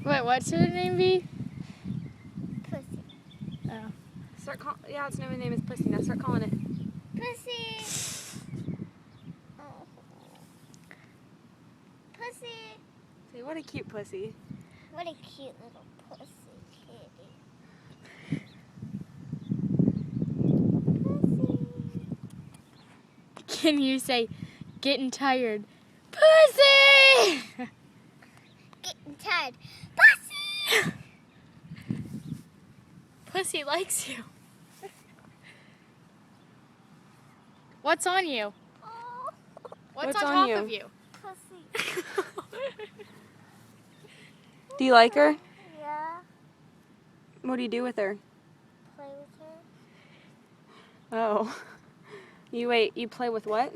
Wait, what's her name be? Pussy. Oh. Yeah, its name is Pussy. Now start calling it. Pussy. Oh. Pussy. Say, what a cute pussy. What a cute little pussy kitty. Pussy. Can you say, getting tired? Pussy! Getting tired. Pussy. Pussy likes you. What's on you? Oh. What's What's on on top you? of you? Pussy. Do you like her? Yeah. What do you do with her? Play with her. Oh. You play with what?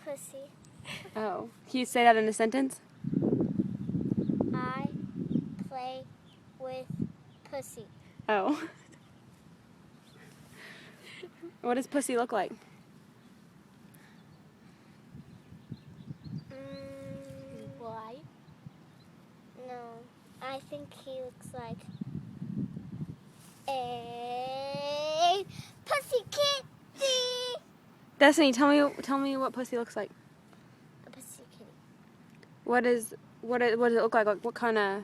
Pussy. Oh. Can you say that in a sentence? I play with pussy. Oh. What does Pussy look like? Why? No, I think he looks like a pussy kitty. Destiny, tell me what Pussy looks like. A pussy kitty. What does it look like? Like, what kind of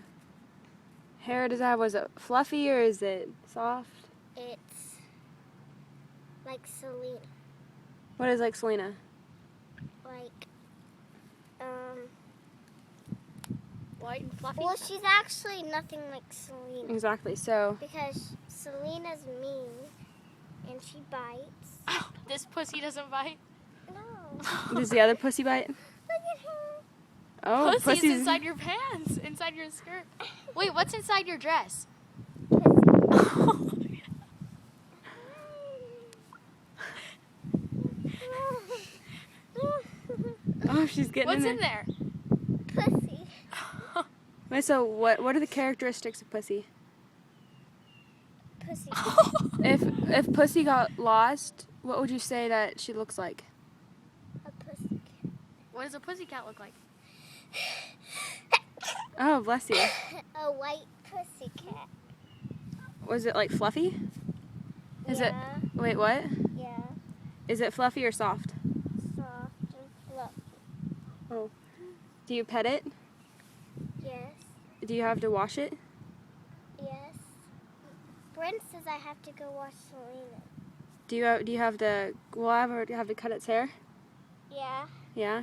hair does it have? Was it fluffy or is it soft? It's like Selena. What is like Selena? Like, White and fluffy? well, she's actually nothing like Selena. Exactly. So, Because Selena's mean and she bites. This pussy doesn't bite. No. does the other pussy bite? Look at her. Oh, Pussy's Pussy's inside your pants, inside your skirt. Wait, what's inside your dress? Oh, she's getting What's in in there? Pussy. Wait, so what are the characteristics of Pussy? Pussy. If Pussy got lost, what would you say that she looks like? A pussy. What does a pussycat look like? Oh, bless you. A white pussy cat. Was it like fluffy? Is it? Yeah. Wait, what? Yeah. Is it fluffy or soft? Soft and fluffy. Oh. Do you pet it? Yes. Do you have to wash it? Yes. Brent says I have to go wash Selena. Do you have to have to cut its hair? Yeah. Yeah.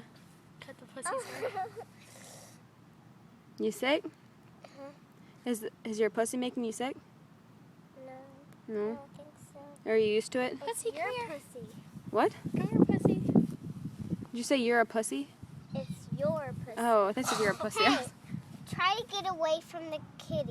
Cut the pussy's hair. You sick? Uh-huh. Is your pussy making you sick? No. I No. don't think so. Are you used to it? It's Pussy, your come here. pussy. What? Come here, pussy. Did you say you're a pussy? It's your pussy. Oh, I thought you said you're a pussy. Hey, try to get away from the kitty.